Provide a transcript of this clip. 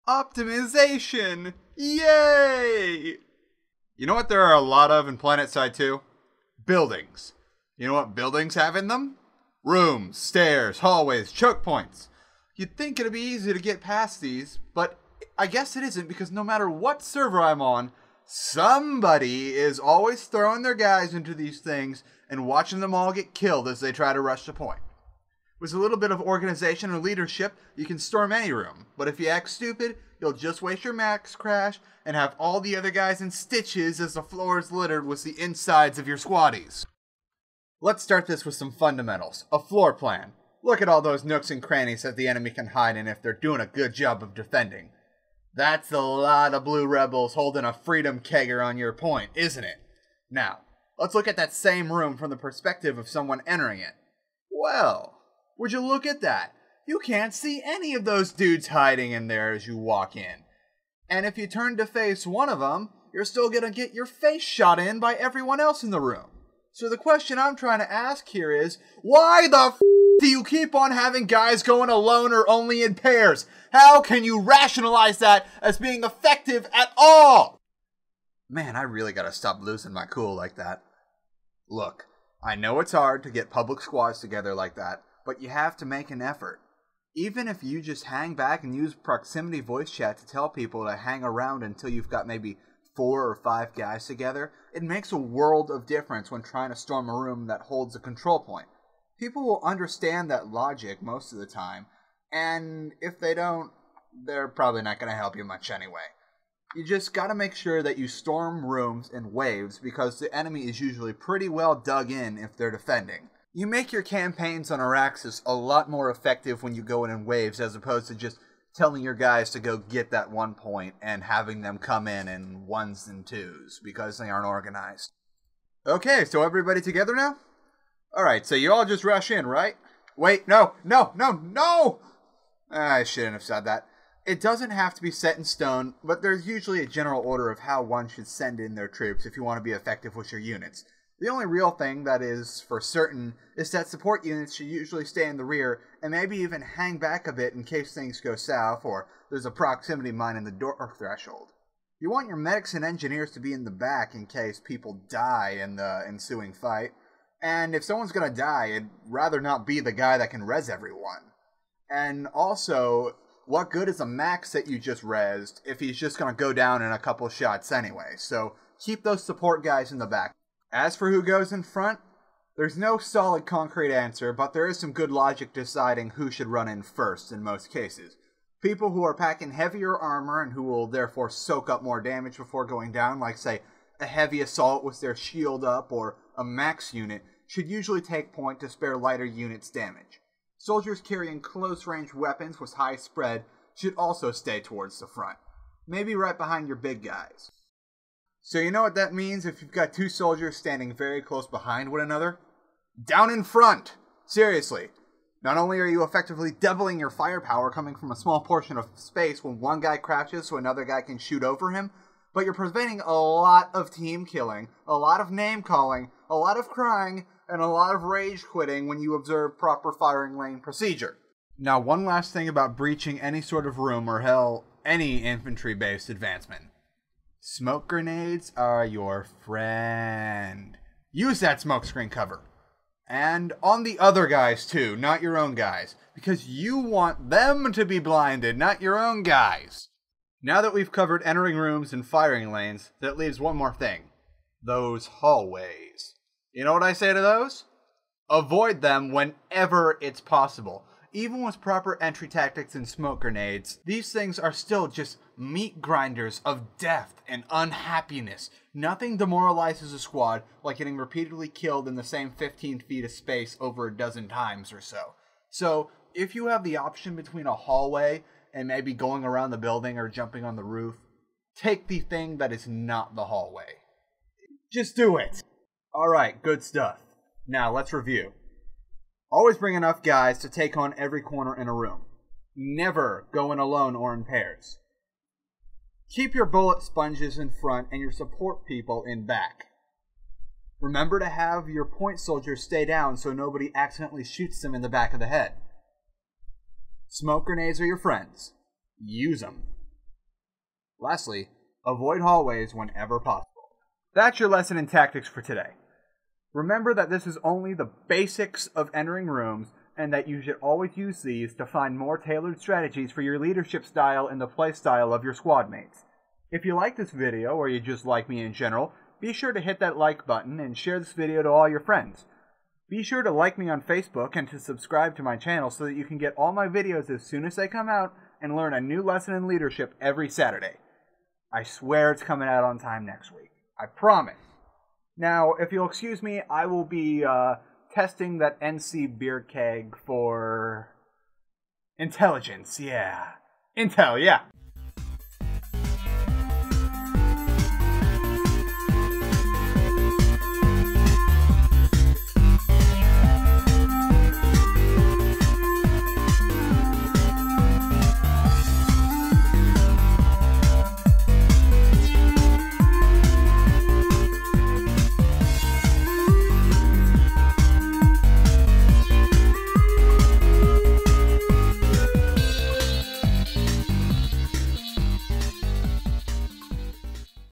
Optimization! Yay! You know what there are a lot of in Planetside 2? Buildings. You know what buildings have in them? Rooms, stairs, hallways, choke points. You'd think it'd be easy to get past these, but I guess it isn't, because no matter what server I'm on, somebody is always throwing their guys into these things and watching them all get killed as they try to rush the point. With a little bit of organization or leadership, you can storm any room, but if you act stupid, you'll just waste your max crash and have all the other guys in stitches as the floor is littered with the insides of your squaddies. Let's start this with some fundamentals. A floor plan. Look at all those nooks and crannies that the enemy can hide in if they're doing a good job of defending. That's a lot of blue rebels holding a freedom kegger on your point, isn't it? Now, let's look at that same room from the perspective of someone entering it. Well, would you look at that? You can't see any of those dudes hiding in there as you walk in. And if you turn to face one of them, you're still gonna get your face shot in by everyone else in the room. So the question I'm trying to ask here is, why the f do you keep on having guys going alone or only in pairs? How can you rationalize that as being effective at all? Man, I really gotta stop losing my cool like that. Look, I know it's hard to get public squads together like that, but you have to make an effort. Even if you just hang back and use proximity voice chat to tell people to hang around until you've got maybe 4 or 5 guys together, it makes a world of difference when trying to storm a room that holds a control point. People will understand that logic most of the time, and if they don't, they're probably not going to help you much anyway. You just got to make sure that you storm rooms in waves, because the enemy is usually pretty well dug in if they're defending. You make your campaigns on Araxis a lot more effective when you go in waves, as opposed to just telling your guys to go get that one point and having them come in 1s and 2s, because they aren't organized. Okay, so everybody together now? Alright, so you all just rush in, right? Wait, no! I shouldn't have said that. It doesn't have to be set in stone, but there's usually a general order of how one should send in their troops if you want to be effective with your units. The only real thing that is for certain is that support units should usually stay in the rear and maybe even hang back a bit in case things go south or there's a proximity mine in the door threshold. You want your medics and engineers to be in the back in case people die in the ensuing fight. And if someone's gonna die, it'd rather not be the guy that can res everyone. And also, what good is a max that you just rezzed if he's just gonna go down in a couple shots anyway? So keep those support guys in the back. As for who goes in front, there's no solid concrete answer, but there is some good logic deciding who should run in first in most cases. People who are packing heavier armor and who will therefore soak up more damage before going down, like say a heavy assault with their shield up or a max unit, should usually take point to spare lighter units damage. Soldiers carrying close-range weapons with high spread should also stay towards the front, maybe right behind your big guys. So you know what that means if you've got 2 soldiers standing very close behind one another? Down in front! Seriously. Not only are you effectively doubling your firepower coming from a small portion of space when one guy crouches so another guy can shoot over him, but you're preventing a lot of team killing, a lot of name calling, a lot of crying, and a lot of rage quitting when you observe proper firing lane procedure. Now, one last thing about breaching any sort of room or hell, any infantry-based advancement. Smoke grenades are your friend. Use that smoke screen cover. And on the other guys too, not your own guys. Because you want them to be blinded, not your own guys. Now that we've covered entering rooms and firing lanes, that leaves one more thing. Those hallways. You know what I say to those? Avoid them whenever it's possible. Even with proper entry tactics and smoke grenades, these things are still just meat grinders of death and unhappiness. Nothing demoralizes a squad like getting repeatedly killed in the same 15 feet of space over a dozen times or so. So, if you have the option between a hallway and maybe going around the building or jumping on the roof, take the thing that is not the hallway. Just do it! Alright, good stuff. Now, let's review. Always bring enough guys to take on every corner in a room. Never go in alone or in pairs. Keep your bullet sponges in front and your support people in back. Remember to have your point soldiers stay down so nobody accidentally shoots them in the back of the head. Smoke grenades are your friends. Use them. Lastly, avoid hallways whenever possible. That's your lesson in tactics for today. Remember that this is only the basics of entering rooms, and that you should always use these to find more tailored strategies for your leadership style and the play style of your squad mates. If you like this video, or you just like me in general, be sure to hit that like button and share this video to all your friends. Be sure to like me on Facebook and to subscribe to my channel so that you can get all my videos as soon as they come out and learn a new lesson in leadership every Saturday. I swear it's coming out on time next week. I promise. Now, if you'll excuse me, I will be testing that NC beer keg for intelligence, yeah. Intel, yeah.